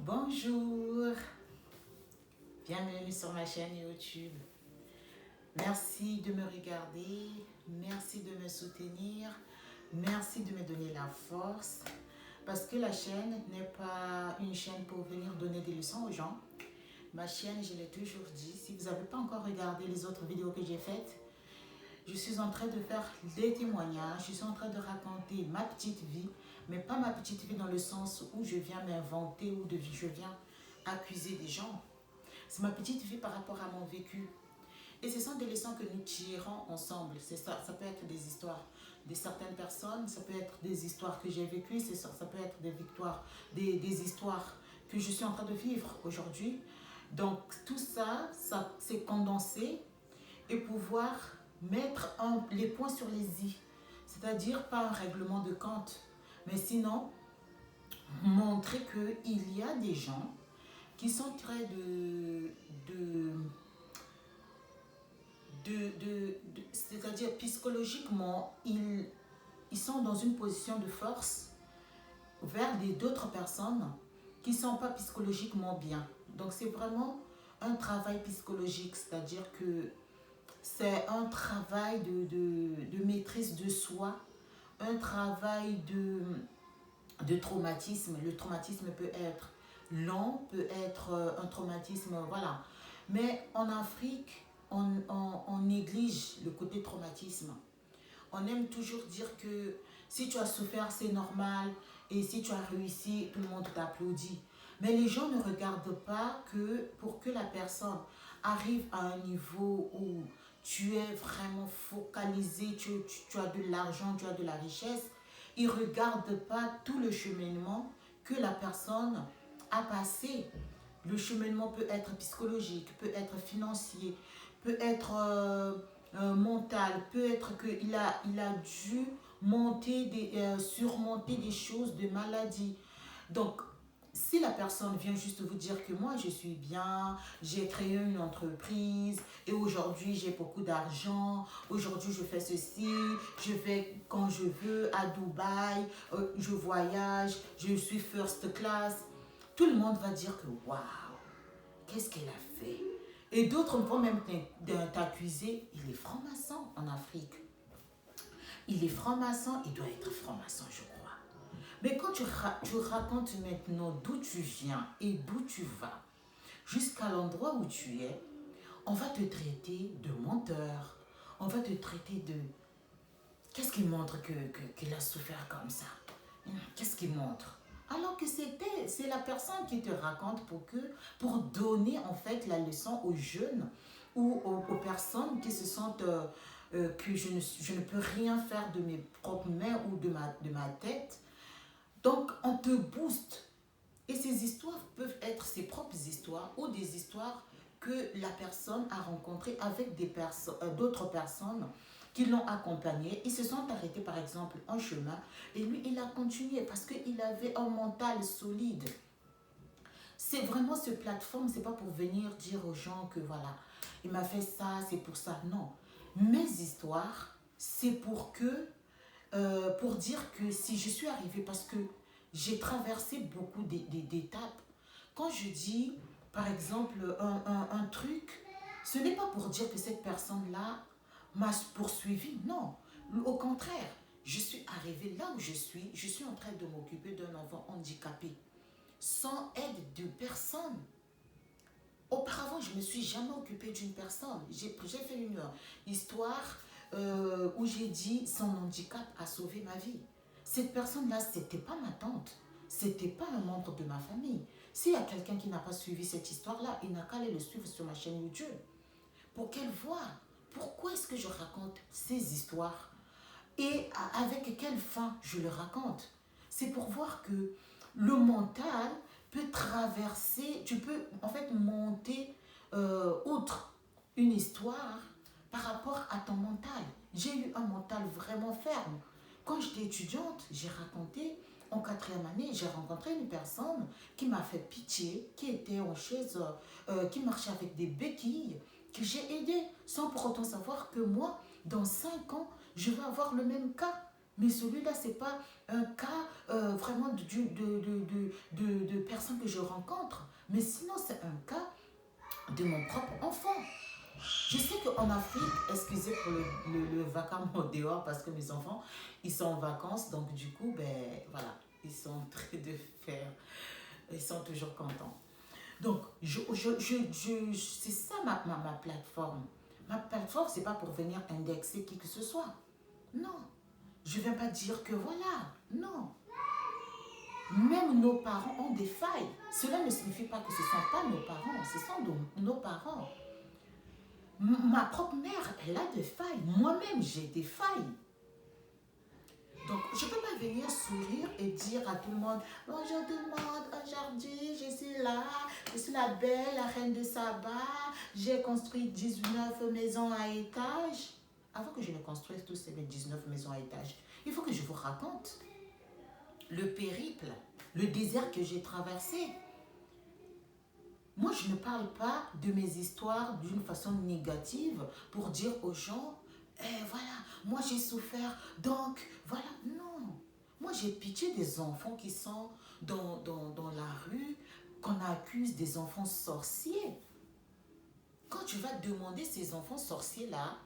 Bonjour, bienvenue sur ma chaîne YouTube. Merci de me regarder, merci de me soutenir, merci de me donner la force. Parce que la chaîne n'est pas une chaîne pour venir donner des leçons aux gens. Ma chaîne, je l'ai toujours dit, si vous n'avez pas encore regardé les autres vidéos que j'ai faites, je suis en train de faire des témoignages, je suis en train de raconter ma petite vie, mais pas ma petite vie dans le sens où je viens m'inventer ou je viens accuser des gens. C'est ma petite vie par rapport à mon vécu. Et ce sont des leçons que nous tirons ensemble. C'est ça, ça peut être des histoires de certaines personnes, ça peut être des histoires que j'ai vécues, ça peut être des histoires que je suis en train de vivre aujourd'hui. Donc tout ça, c'est condensé et pouvoir mettre les points sur les i. C'est-à-dire pas un règlement de compte, mais sinon montrer qu'il y a des gens qui sont très c'est-à-dire psychologiquement, ils sont dans une position de force vers d'autres personnes qui ne sont pas psychologiquement bien. Donc c'est vraiment un travail psychologique, c'est-à-dire que c'est un travail de maîtrise de soi, un travail de traumatisme. Le traumatisme peut être lent, peut être un traumatisme, voilà. Mais en Afrique, on néglige le côté traumatisme. On aime toujours dire que si tu as souffert, c'est normal, et si tu as réussi, tout le monde t'applaudit. Mais les gens ne regardent pas que pour que la personne arrive à un niveau où tu es vraiment focalisé, tu as de l'argent, tu as de la richesse, ils ne regardent pas tout le cheminement que la personne a passé. Le cheminement peut être psychologique, peut être financier, peut être mental, peut être qu'il il a dû surmonter des choses de maladie. Donc, si la personne vient juste vous dire que moi je suis bien, j'ai créé une entreprise et aujourd'hui j'ai beaucoup d'argent, aujourd'hui je fais ceci, je vais quand je veux à Dubaï, je voyage, je suis first class, tout le monde va dire que waouh, qu'est-ce qu'elle a fait? Et d'autres vont même t'accuser, il est franc-maçon en Afrique. Il est franc-maçon, il doit être franc-maçon, je crois. Mais quand tu racontes maintenant d'où tu viens et d'où tu vas, jusqu'à l'endroit où tu es, on va te traiter de menteur. On va te traiter de... Qu'est-ce qui montre qu'il a souffert comme ça? Qu'est-ce qui montre? Alors que c'est la personne qui te raconte pour donner en fait la leçon aux jeunes ou aux personnes qui se sentent que je ne peux rien faire de mes propres mains ou de ma tête. Donc, on te booste. Et ces histoires peuvent être ses propres histoires ou des histoires que la personne a rencontrées avec d'autres personnes qui l'ont accompagné. Ils se sont arrêtés par exemple en chemin et lui, il a continué parce qu'il avait un mental solide. C'est vraiment ce plateforme, c'est pas pour venir dire aux gens que voilà, il m'a fait ça, c'est pour ça. Non. Mes histoires, c'est pour dire que si je suis arrivée, parce que j'ai traversé beaucoup d'étapes. Quand je dis, par exemple, un truc, ce n'est pas pour dire que cette personne-là m'a poursuivi, non. Au contraire, je suis arrivée là où je suis en train de m'occuper d'un enfant handicapé, sans aide de personne. Auparavant, je ne me suis jamais occupée d'une personne. J'ai fait une histoire où j'ai dit son handicap a sauvé ma vie. Cette personne-là, ce n'était pas ma tante. Ce n'était pas un membre de ma famille. S'il y a quelqu'un qui n'a pas suivi cette histoire-là, il n'a qu'à aller le suivre sur ma chaîne YouTube. Pour qu'elle voie pourquoi est-ce que je raconte ces histoires et avec quelle fin je le raconte. C'est pour voir que le mental peut traverser, tu peux en fait monter outre une histoire par rapport à ton mental. J'ai eu un mental vraiment ferme. Quand j'étais étudiante, j'ai raconté, en quatrième année, j'ai rencontré une personne qui m'a fait pitié, qui était en chaise, qui marchait avec des béquilles, que j'ai aidé sans pour autant savoir que moi, dans 5 ans, je vais avoir le même cas. Mais celui-là, ce n'est pas un cas vraiment de personnes que je rencontre. Mais sinon, c'est un cas de mon propre enfant. Je sais qu'en Afrique, excusez pour le vacarme au dehors parce que mes enfants, ils sont en vacances. Donc du coup, ben voilà, ils sont en train de faire, ils sont toujours contents. Donc, c'est ça ma plateforme. Ma plateforme, c'est pas pour venir indexer qui que ce soit. Non. Je ne viens pas dire que voilà. Non. Même nos parents ont des failles. Cela ne signifie pas que ce ne sont pas nos parents. Ce sont nos parents. Ma propre mère, elle a des failles. Moi-même, j'ai des failles. Donc, je ne peux pas venir sourire et dire à tout le monde, bonjour tout le monde, aujourd'hui je suis là, je suis la belle, la reine de Saba, j'ai construit 19 maisons à étage. Avant que je ne construise tous ces 19 maisons à étage, il faut que je vous raconte le périple, le désert que j'ai traversé. Moi, je ne parle pas de mes histoires d'une façon négative pour dire aux gens, voilà, moi j'ai souffert, donc voilà. Non. Moi, j'ai pitié des enfants qui sont dans la rue, qu'on accuse des enfants sorciers. Quand tu vas demander ces enfants sorciers-là,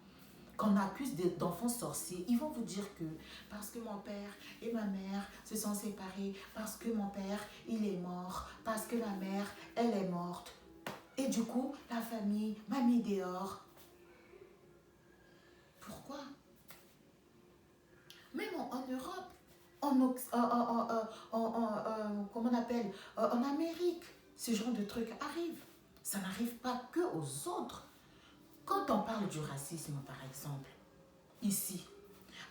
qu'on accuse d'enfants sorciers, ils vont vous dire que parce que mon père et ma mère se sont séparés, parce que mon père, il est mort, parce que ma mère, elle est morte. Et du coup, la famille m'a mis dehors. Pourquoi? Même en Europe, comment on appelle, en Amérique, ce genre de trucs arrive. Ça n'arrive pas que aux autres. Quand on parle du racisme, par exemple, ici,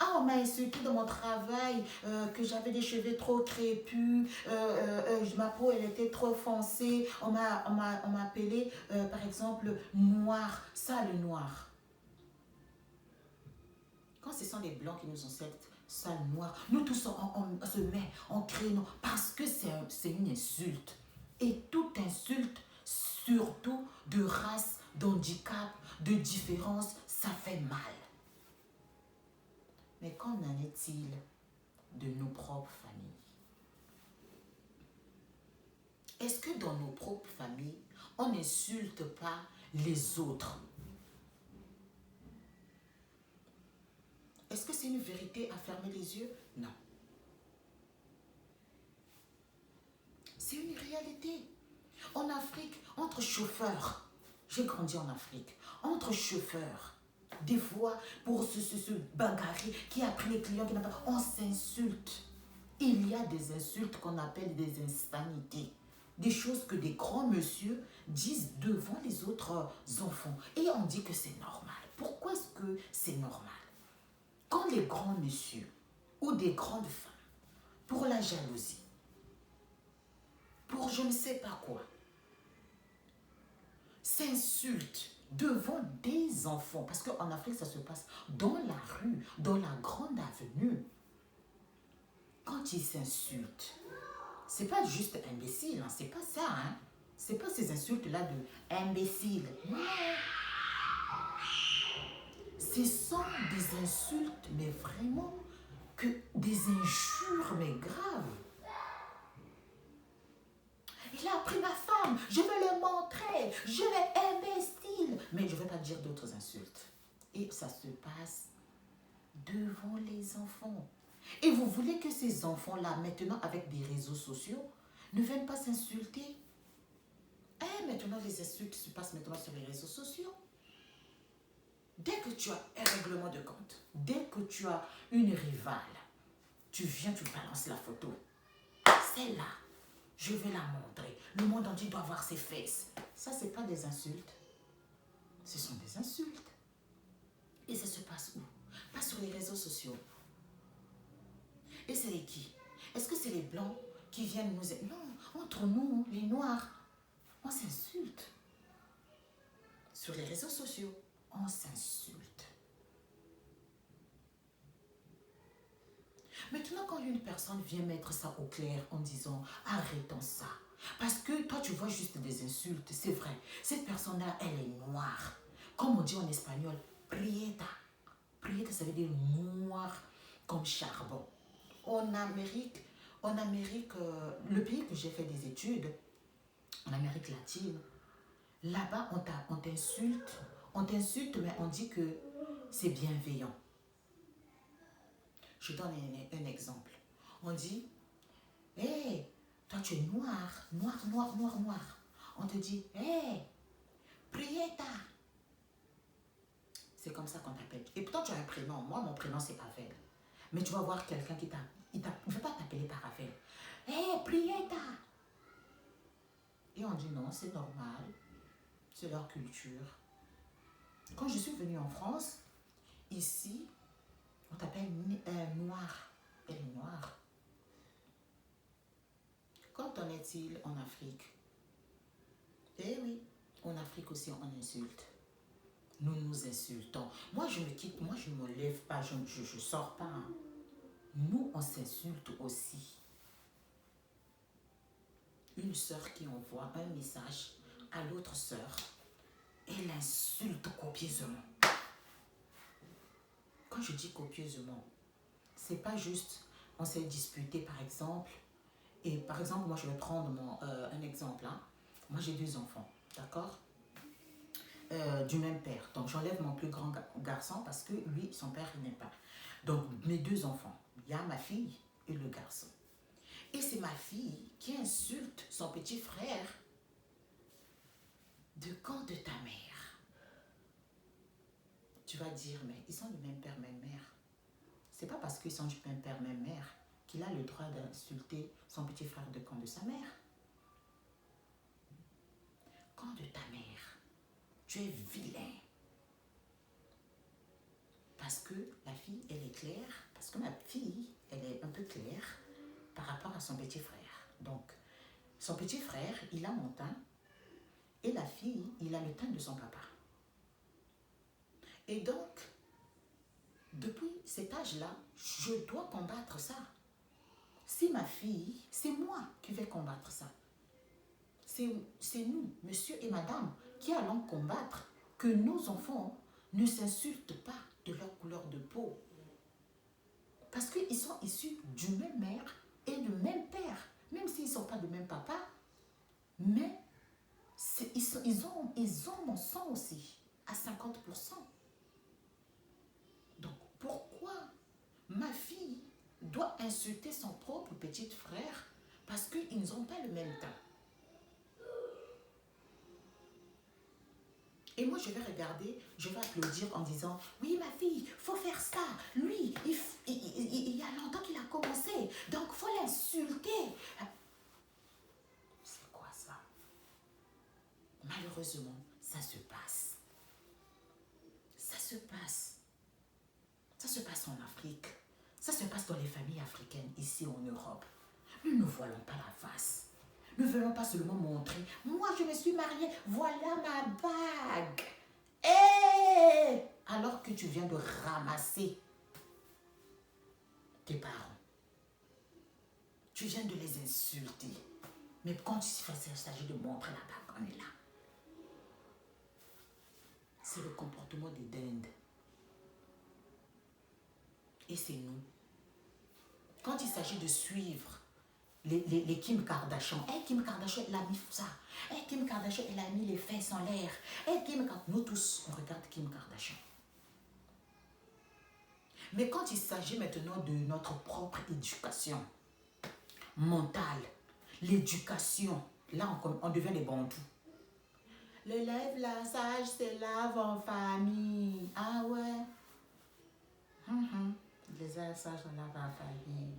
ah, on m'a insulté dans mon travail, que j'avais des cheveux trop crépus, ma peau elle était trop foncée. On m'a appelé, par exemple, noir, sale noir. Quand ce sont les blancs qui nous insultent, sale noir, nous tous on se met, on crée, non, parce que c'est une insulte. Et toute insulte, surtout de race, d'handicap, de différence, ça fait mal. Mais qu'en en est-il de nos propres familles? Est-ce que dans nos propres familles, on n'insulte pas les autres? Est-ce que c'est une vérité à fermer les yeux? Non. C'est une réalité. En Afrique, entre chauffeurs, j'ai grandi en Afrique, entre chauffeurs, des fois, pour se bagarrer, qui a pris les clients, qui n'a pas, on s'insulte. Il y a des insultes qu'on appelle des insanités. Des choses que des grands messieurs disent devant les autres enfants. Et on dit que c'est normal. Pourquoi est-ce que c'est normal? Quand les grands messieurs ou des grandes femmes, pour la jalousie, pour je ne sais pas quoi, s'insultent devant des enfants, parce qu'en Afrique, ça se passe dans la rue, dans la grande avenue. Quand ils s'insultent, c'est pas juste imbécile, hein, c'est pas ça, hein. C'est pas ces insultes-là de imbécile. Non. Ce sont des insultes, mais vraiment, que des injures, mais graves. Il a pris ma femme, je vais le montrer, je vais imbécile. Mais je ne vais pas dire d'autres insultes. Et ça se passe devant les enfants. Et vous voulez que ces enfants-là, maintenant avec des réseaux sociaux, ne viennent pas s'insulter? Maintenant, les insultes se passent maintenant sur les réseaux sociaux. Dès que tu as un règlement de compte, dès que tu as une rivale, tu viens, tu balances la photo. C'est là. Je vais la montrer. Le monde entier doit voir ses fesses. Ça, ce n'est pas des insultes. Ce sont des insultes. Et ça se passe où? Pas sur les réseaux sociaux. Et c'est les qui? Est-ce que c'est les blancs qui viennent nous... Non, entre nous, les noirs, on s'insulte. Sur les réseaux sociaux, on s'insulte. Maintenant, quand une personne vient mettre ça au clair en disant « arrêtons ça », parce que toi, tu vois juste des insultes, c'est vrai. Cette personne-là, elle est noire. Comme on dit en espagnol, prieta. Prieta, ça veut dire noir. comme charbon. En Amérique, le pays que j'ai fait des études, en Amérique latine, là-bas, on t'insulte, mais on dit que c'est bienveillant. Je donne un exemple. On dit, hé, hey, toi tu es noir, noir, noir, noir, noir. On te dit, hé, hey, Prieta. C'est comme ça qu'on t'appelle. Et pourtant tu as un prénom. Moi, mon prénom c'est Avel. Mais tu vas voir quelqu'un qui ne veut pas t'appeler par Avel. Hé, hey, Prieta. Et on dit non, c'est normal. C'est leur culture. Quand je suis venue en France, ici, on t'appelle noir. Elle est noire. Quand en est-il en Afrique? Eh oui, en Afrique aussi on insulte. Nous nous insultons. Moi je me quitte, moi je ne me lève pas, je ne sors pas. Nous on s'insulte aussi. Une sœur qui envoie un message à l'autre sœur, elle insulte copieusement. Quand je dis copieusement, c'est pas juste on s'est disputé par exemple. Et par exemple, moi je vais prendre un exemple. Hein. Moi j'ai 2 enfants, d'accord, du même père. Donc j'enlève mon plus grand garçon parce que lui, son père n'est pas. Donc mes 2 enfants, il y a ma fille et le garçon. Et c'est ma fille qui insulte son petit frère. De quand de ta mère? Tu vas dire, mais ils sont du même père, même mère. C'est pas parce qu'ils sont du même père, même mère qu'il a le droit d'insulter son petit frère de quand de sa mère. Quand de ta mère? Tu es vilain. Parce que la fille, elle est claire. Parce que ma fille, elle est un peu claire par rapport à son petit frère. Donc, son petit frère, il a mon teint. Et la fille, il a le teint de son papa. Et donc, depuis cet âge-là, je dois combattre ça. Si ma fille, c'est moi qui vais combattre ça. C'est nous, monsieur et madame, qui allons combattre que nos enfants ne s'insultent pas de leur couleur de peau. Parce qu'ils sont issus d'une même mère et du même père. Même s'ils ne sont pas du même papa, mais ils ont mon sang aussi, à 50%. Donc, pourquoi ma fille doit insulter son propre petit frère parce qu'ils n'ont pas le même temps? Et moi, je vais regarder, je vais applaudir en disant, oui, ma fille, il faut faire ça. Lui, il y a longtemps qu'il a commencé, donc il faut l'insulter. C'est quoi ça? Malheureusement, ça se passe. Ça se passe. Ça se passe en Afrique. Ça se passe dans les familles africaines, ici en Europe. Nous ne voilons pas la face. Ne voulons pas seulement montrer, moi je me suis mariée, voilà ma bague. Et alors que tu viens de ramasser tes parents. Tu viens de les insulter. Mais quand il s'agit de montrer la bague, on est là. C'est le comportement des dindes. Et c'est nous. Quand il s'agit de suivre les Kim Kardashian, Kim Kardashian, elle a mis ça. Kim Kardashian, elle a mis les fesses en l'air. Nous tous, on regarde Kim Kardashian. Mais quand il s'agit maintenant de notre propre éducation mentale, l'éducation, là on devient des bantous. L'élève la sage se lave en famille. Ah ouais. Les élèves sages se lavent en famille.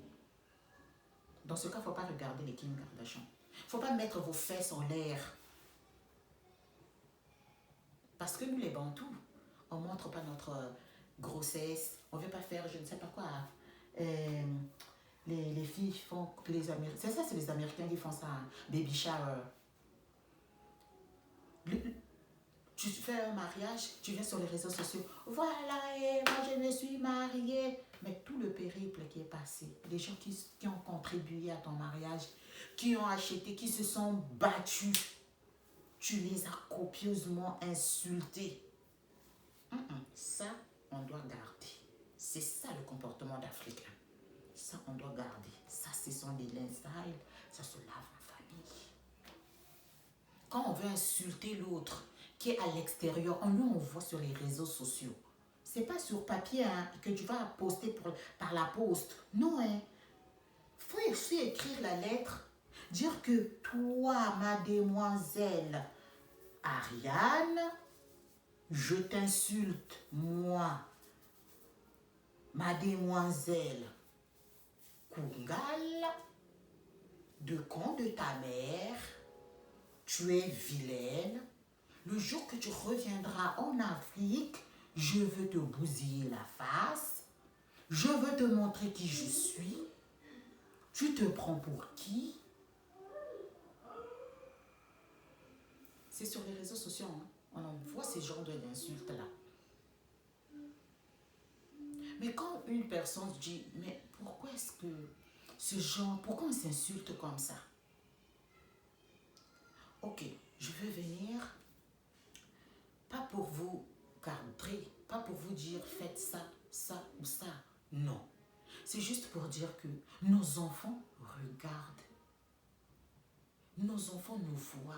Dans ce cas, il ne faut pas regarder les Kim Kardashian. Il ne faut pas mettre vos fesses en l'air. Parce que nous, les bantous, on ne montre pas notre grossesse. On ne veut pas faire, je ne sais pas quoi. Les filles font, c'est ça, c'est les Américains qui font ça. Baby shower. Tu fais un mariage, tu viens sur les réseaux sociaux. Voilà, et moi je me suis mariée. Mais tout le périple qui est passé, les gens qui ont contribué à ton mariage, qui ont acheté, qui se sont battus, tu les as copieusement insultés. Ça, on doit garder. C'est ça le comportement d'Africain. Ça, on doit garder. Ça, ce sont des lifestyles. Ça se lave la famille. Quand on veut insulter l'autre qui est à l'extérieur, on lui envoie sur les réseaux sociaux. C'est pas sur papier que tu vas poster par la poste. Non, hein. Faut aussi écrire la lettre. Dire que toi, mademoiselle Ariane, je t'insulte, moi, mademoiselle Kungal, de camp de ta mère, tu es vilaine. Le jour que tu reviendras en Afrique, je veux te bousiller la face. Je veux te montrer qui je suis. Tu te prends pour qui? C'est sur les réseaux sociaux, hein. On envoie ces genres d'insultes-là. Mais quand une personne dit, mais pourquoi est-ce que ce genre, pourquoi on s'insulte comme ça? Ok, je veux venir, pas pour vous cadrer, pas pour vous dire faites ça, ça ou ça. Non. C'est juste pour dire que nos enfants regardent. Nos enfants nous voient.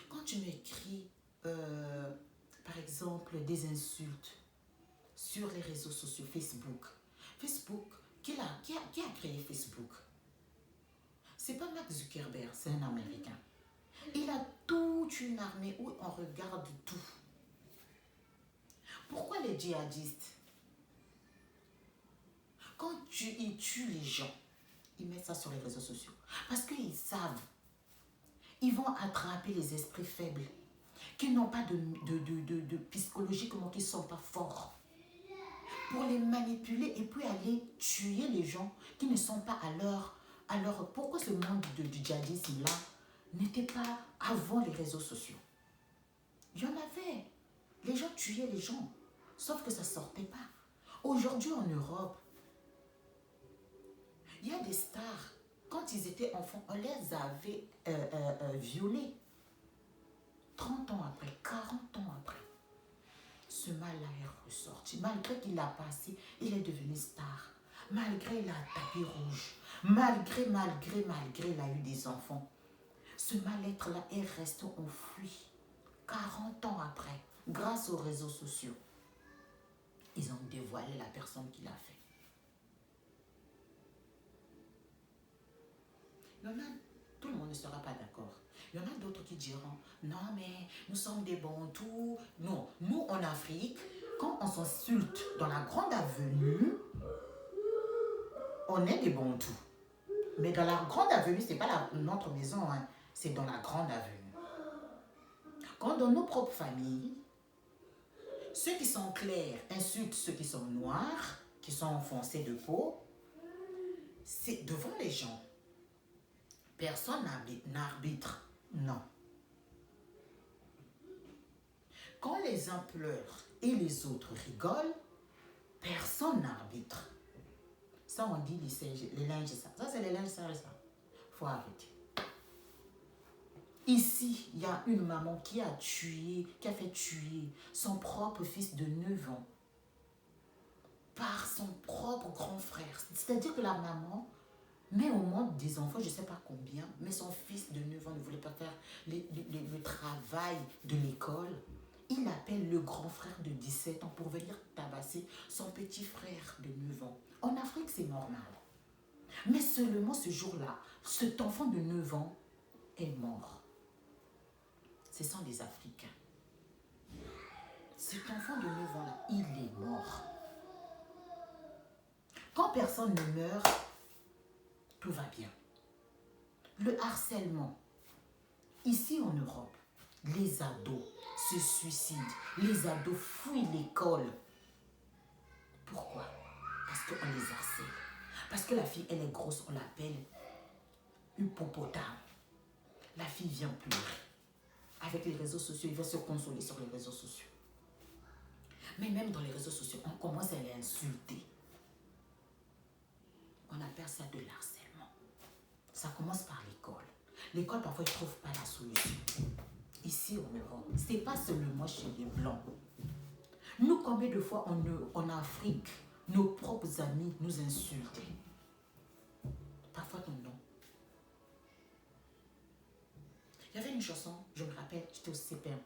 Quand tu m'écris, par exemple, des insultes sur les réseaux sociaux, Facebook, qui a créé Facebook? C'est pas Mark Zuckerberg, c'est un Américain. Il a toute une armée où on regarde tout. Pourquoi les djihadistes, quand ils tuent les gens, ils mettent ça sur les réseaux sociaux? Parce qu'ils savent, ils vont attraper les esprits faibles, qui n'ont pas de psychologiquement, qui ne sont pas forts, pour les manipuler et puis aller tuer les gens qui ne sont pas à leur... Pourquoi ce monde du djihadisme-là n'était pas avant les réseaux sociaux? Il y en avait. Les gens tuaient les gens, sauf que ça ne sortait pas. Aujourd'hui en Europe, il y a des stars, quand ils étaient enfants, on les avait violés. 30 ans après, 40 ans après, ce mal-là est ressorti. Malgré qu'il a passé, il est devenu star. Malgré il a tapis rouge. Malgré, il a eu des enfants. Ce mal-être-là est resté enfoui. 40 ans après, grâce aux réseaux sociaux, ils ont dévoilé la personne qui l'a fait. Il y en a, tout le monde ne sera pas d'accord. Il y en a d'autres qui diront, non mais nous sommes des Bantous. Non, nous en Afrique, quand on s'insulte dans la grande avenue, on est des Bantous. Mais dans la grande avenue, ce n'est pas notre maison, hein, c'est dans la grande avenue. Quand dans nos propres familles, ceux qui sont clairs insultent ceux qui sont noirs, qui sont foncés de peau, c'est devant les gens. Personne n'arbitre, non. Quand les uns pleurent et les autres rigolent, personne n'arbitre. Ça, on dit les linges sales. Ça, c'est les linges sales, ça. Il faut arrêter. Ici, il y a une maman qui a fait tuer son propre fils de 9 ans par son propre grand frère. C'est-à-dire que la maman met au monde des enfants, je ne sais pas combien, mais son fils de 9 ans ne voulait pas faire le travail de l'école. Il appelle le grand frère de 17 ans pour venir tabasser son petit frère de 9 ans. En Afrique, c'est normal. Mais seulement ce jour-là, cet enfant de 9 ans est mort. Ce sont des Africains. Cet enfant de 9 ans-là, il est mort. Quand personne ne meurt, tout va bien. Le harcèlement, ici en Europe, les ados se suicident, les ados fuient l'école. Pourquoi? Parce qu'on les harcèle. Parce que la fille, elle est grosse, on l'appelle hippopotame. La fille vient pleurer. Avec les réseaux sociaux, il va se consoler sur les réseaux sociaux. Mais même dans les réseaux sociaux, on commence à les insulter. On appelle ça de l'harcèlement. Ça commence par l'école. L'école, parfois, ils ne trouvent pas la solution. Ici, en Europe, ce n'est pas seulement chez les Blancs. Nous, combien de fois en Afrique, nos propres amis nous insultaient? Parfois ton nom. Il y avait une chanson, je me rappelle, j'étais au CPM.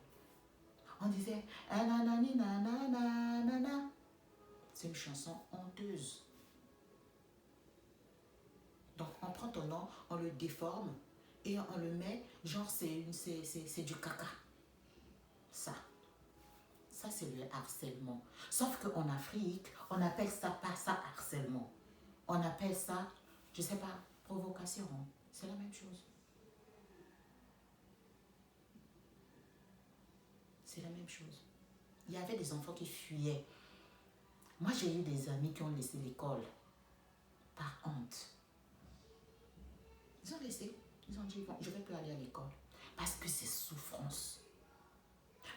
On disait nanani nanana nana. C'est une chanson honteuse. Donc on prend ton nom, on le déforme et on le met, genre c'est du caca. Ça c'est le harcèlement. Sauf qu'en Afrique, on appelle ça pas ça harcèlement. On appelle ça, je sais pas, provocation. C'est la même chose. C'est la même chose. Il y avait des enfants qui fuyaient. Moi, j'ai eu des amis qui ont laissé l'école par honte. Ils ont laissé. Ils ont dit, bon, je ne vais plus aller à l'école. Parce que c'est souffrance.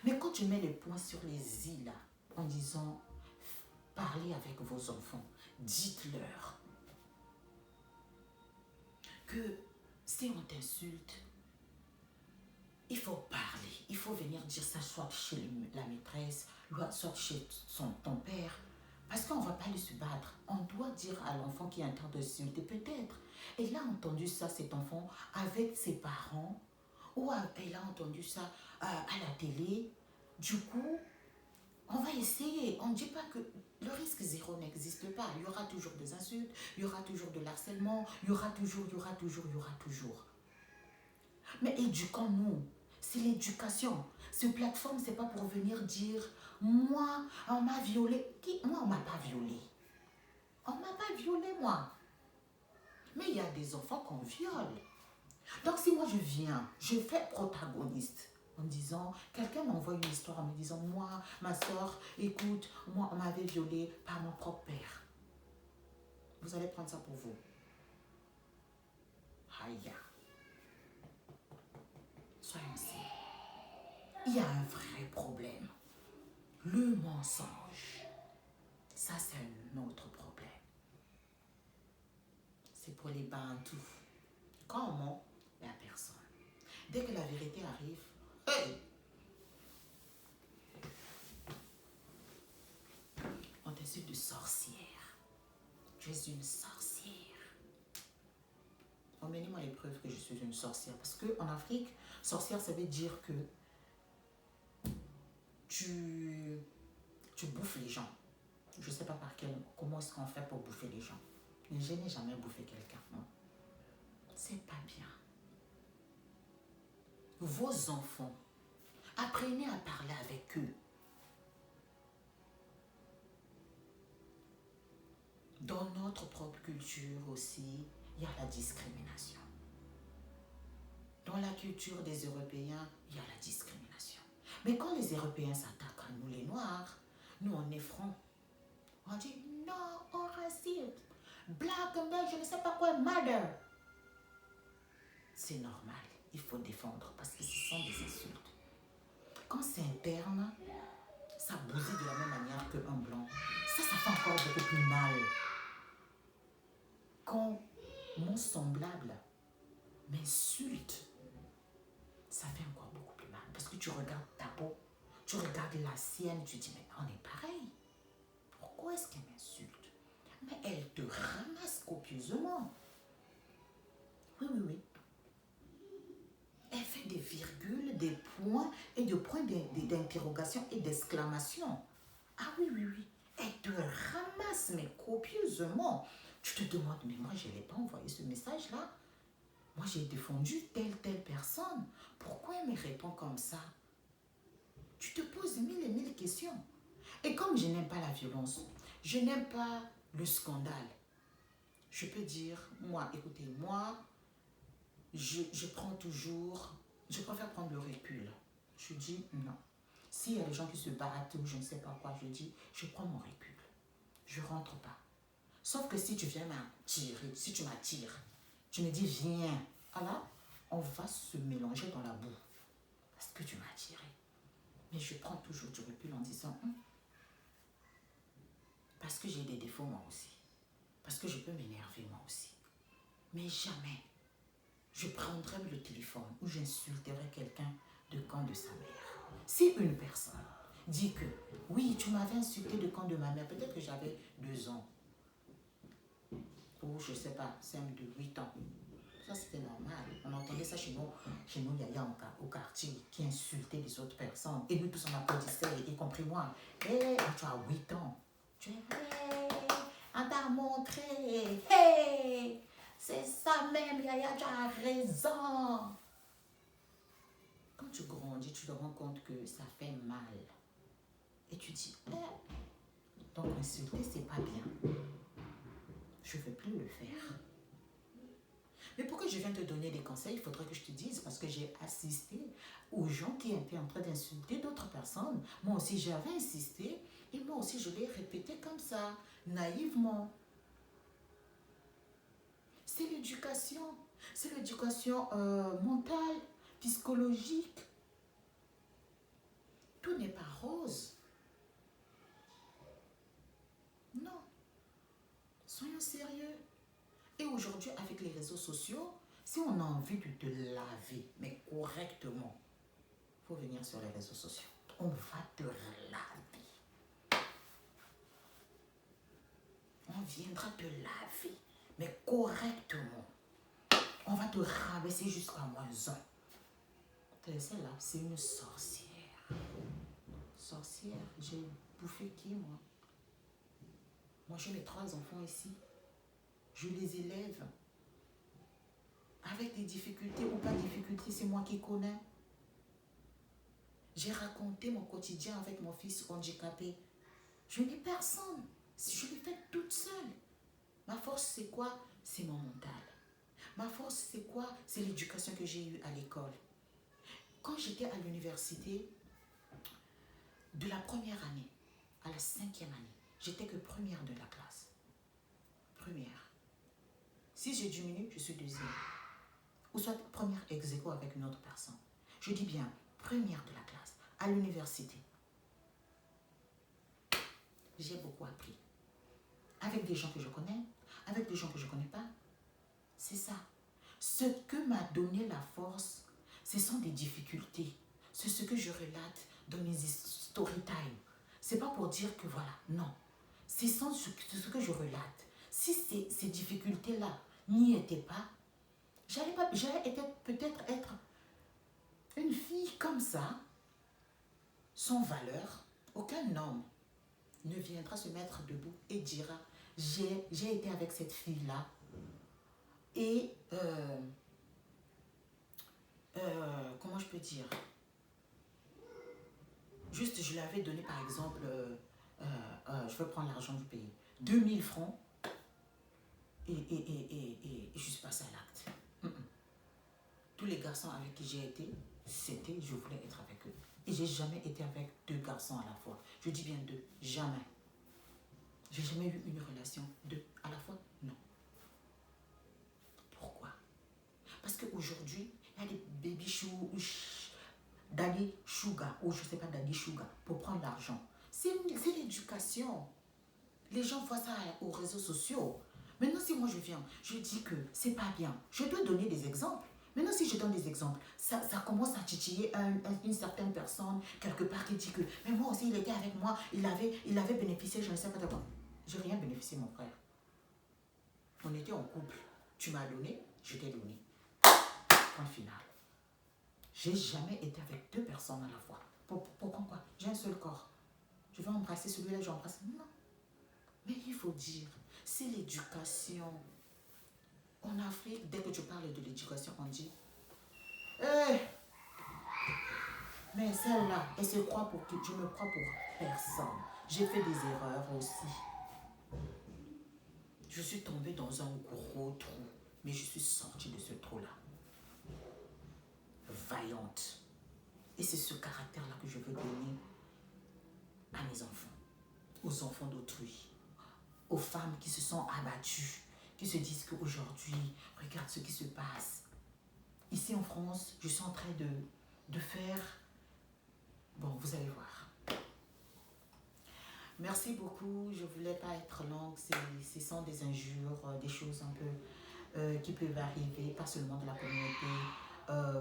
Mais quand tu mets les points sur les i là, en disant, parlez avec vos enfants, dites-leur que si on t'insulte, il faut parler, il faut venir dire ça soit chez la maîtresse, soit chez ton père. Parce qu'on ne va pas aller se battre. On doit dire à l'enfant qui est en train de s'insulter, peut-être. Elle a entendu ça, cet enfant, avec ses parents, ou elle a entendu ça à la télé. Du coup, on va essayer. On ne dit pas que le risque zéro n'existe pas. Il y aura toujours des insultes, il y aura toujours de l'harcèlement, il y aura toujours. Mais éduquons-nous. C'est l'éducation. Cette plateforme, ce n'est pas pour venir dire « Moi, on m'a violé. » Moi, on ne m'a pas violé. On ne m'a pas violé, moi. Mais il y a des enfants qu'on viole. Donc, si moi, je viens, je fais protagoniste en disant, quelqu'un m'envoie une histoire en me disant « Moi, ma soeur, écoute, moi, on m'avait violé par mon propre père. » Vous allez prendre ça pour vous. Aïe. Soyons sérieux. Il y a un vrai problème. Le mensonge. Ça, c'est un autre problème. C'est pour les bantous. Quand on ment, il n'y a personne. Dès que la vérité arrive, hey! On t'insulte de sorcière. Tu es une sorcière. Emmenez-moi les preuves que je suis une sorcière. Parce qu'en Afrique, sorcière, ça veut dire que tu bouffes les gens. Je ne sais pas comment est-ce qu'on fait pour bouffer les gens. Mais je n'ai jamais bouffé quelqu'un. C'est pas bien. Vos enfants, apprenez à parler avec eux. Dans notre propre culture aussi, il y a la discrimination. Dans la culture des Européens, il y a la discrimination. Mais quand les Européens s'attaquent à nous, les Noirs, nous, on est francs. On dit non au racisme. Black, je ne sais pas quoi, mother. C'est normal, il faut défendre parce que ce sont des insultes. Quand c'est interne, ça bousille de la même manière qu'un blanc. Ça fait encore beaucoup plus mal. Quand mon semblable m'insulte, ça fait encore beaucoup plus mal. Parce que tu regardes ta peau, tu regardes la sienne, tu te dis, mais on est pareil. Pourquoi est-ce qu'elle m'insulte? Mais elle te ramasse copieusement. Oui. Elle fait des virgules, des points et des points d'interrogation et d'exclamation. Ah oui. Elle te ramasse, mais copieusement. Tu te demandes, mais moi, je n'ai pas envoyé ce message-là. Moi, j'ai défendu telle personne. Pourquoi elle me répond comme ça? Tu te poses mille et mille questions. Et comme je n'aime pas la violence, je n'aime pas le scandale, je peux dire, moi, écoutez, moi, je préfère prendre le recul. Je dis non. S'il y a des gens qui se battent ou je ne sais pas quoi, je dis, je prends mon recul. Je ne rentre pas. Sauf que si tu viens m'attirer, si tu m'attires, tu me dis viens, alors on va se mélanger dans la boue. Parce que tu m'as attiré. Mais je prends toujours du recul en disant, parce que j'ai des défauts moi aussi. Parce que je peux m'énerver moi aussi. Mais jamais je prendrai le téléphone ou j'insulterai quelqu'un de camp de sa mère. Si une personne Dis que, oui, tu m'avais insulté de quand de ma mère. Peut-être que j'avais 2 ans. Ou je ne sais pas, 5 de 8 ans. Ça, c'était normal. On entendait ça chez nous, Yaya, au quartier, qui insultait les autres personnes. Et nous tous, on applaudissait, y compris moi. Hé, tu as 8 ans. Tu es, hé, on t'a montré. Hé, c'est ça même, Yaya, tu as raison. Quand tu grandis, tu te rends compte que ça fait mal. Et tu dis, donc insulter, c'est pas bien. Je ne veux plus le faire. Mais pour que je vienne te donner des conseils, il faudrait que je te dise, parce que j'ai assisté aux gens qui étaient en train d'insulter d'autres personnes. Moi aussi, j'avais insisté, et moi aussi, je l'ai répété comme ça, naïvement. C'est l'éducation. C'est l'éducation mentale, psychologique. Tout n'est pas rose. Non. Soyons sérieux. Et aujourd'hui, avec les réseaux sociaux, si on a envie de te laver, mais correctement, il faut venir sur les réseaux sociaux. On va te laver. On viendra te laver, mais correctement. On va te rabaisser jusqu'à -1. Celle-là, c'est une sorcière. Sorcière, j'ai bouffé qui, moi? Moi, j'ai mes 3 enfants ici. Je les élève. Avec des difficultés ou pas de difficultés, c'est moi qui connais. J'ai raconté mon quotidien avec mon fils handicapé. Je n'ai personne. Je l'ai fait toute seule. Ma force, c'est quoi? C'est mon mental. Ma force, c'est quoi? C'est l'éducation que j'ai eue à l'école. Quand j'étais à l'université, de la première année à la 5e année, j'étais que première de la classe. Première. Si je diminue, je suis deuxième. Ou soit première ex aequo avec une autre personne. Je dis bien première de la classe. À l'université, j'ai beaucoup appris. Avec des gens que je connais, avec des gens que je ne connais pas. C'est ça. Ce que m'a donné la force, ce sont des difficultés. C'est ce que je relate dans mes story time. C'est pas pour dire que voilà, non. C'est ce que je relate. Si ces difficultés-là n'y étaient pas, j'allais peut-être être une fille comme ça, sans valeur. Aucun homme ne viendra se mettre debout et dira, j'ai été avec cette fille-là et comment je peux dire, juste je lui avais donné par exemple, je vais prendre l'argent du pays, 2000 francs et je suis passée à l'acte. Tous les garçons avec qui j'ai été, je voulais être avec eux. Et j'ai jamais été avec 2 garçons à la fois. Je dis bien 2, jamais. J'ai jamais eu une relation 2 à la fois, non. Pourquoi? Parce qu'aujourd'hui, il y a des baby daddy sugar, ou je ne sais pas, daddy sugar, pour prendre l'argent. C'est l'éducation. Les gens voient ça aux réseaux sociaux. Maintenant, si moi je viens, je dis que c'est pas bien, je dois donner des exemples. Maintenant, si je donne des exemples, ça commence à titiller une certaine personne, quelque part, qui dit que, mais moi aussi, il était avec moi, il avait bénéficié, je ne sais pas de quoi. J'ai rien bénéficié, mon frère. On était en couple. Tu m'as donné, je t'ai donné. Point final. J'ai jamais été avec 2 personnes à la fois. Pourquoi? J'ai un seul corps. Je vais embrasser celui-là, j'embrasse. Non. Mais il faut dire, c'est l'éducation. En Afrique, dès que tu parles de l'éducation, on dit mais celle-là, elle se croit pour qui? Je me crois pour personne. J'ai fait des erreurs aussi. Je suis tombée dans un gros trou, mais je suis sortie de ce trou-là. Vaillante. Et c'est ce caractère-là que je veux donner à mes enfants, aux enfants d'autrui, aux femmes qui se sont abattues, qui se disent qu'aujourd'hui, regarde ce qui se passe. Ici en France, je suis en train de faire... Bon, vous allez voir. Merci beaucoup. Je ne voulais pas être longue. Ce sont des injures, des choses un peu qui peuvent arriver, pas seulement de la communauté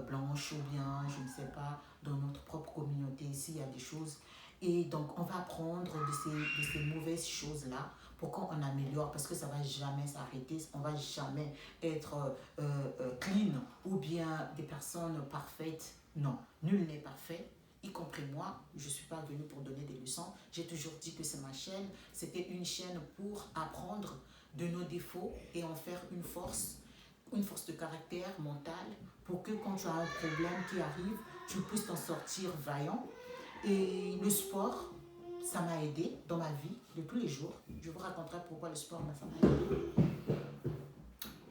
blanche ou bien, je ne sais pas, dans notre propre communauté. Ici, il y a des choses Et donc, on va apprendre de ces mauvaises choses-là pour qu'on améliore, parce que ça ne va jamais s'arrêter, on ne va jamais être clean ou bien des personnes parfaites. Non, nul n'est parfait, y compris moi. Je ne suis pas venue pour donner des leçons. J'ai toujours dit que c'est ma chaîne. C'était une chaîne pour apprendre de nos défauts et en faire une force de caractère mentale pour que quand tu as un problème qui arrive, tu puisses t'en sortir vaillant. Et le sport, ça m'a aidé dans ma vie de tous les jours. Je vous raconterai pourquoi le sport, ça m'a aidé.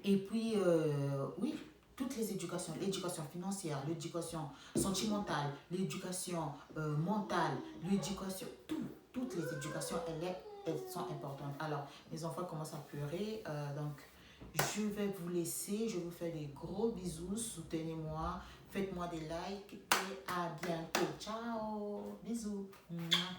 Et puis, oui, toutes les éducations, l'éducation financière, l'éducation sentimentale, l'éducation mentale, l'éducation, toutes les éducations, elles sont importantes. Alors, les enfants commencent à pleurer, donc je vais vous laisser, je vous fais des gros bisous, soutenez-moi, faites-moi des likes et à bientôt. Ciao, bisous. Mouah.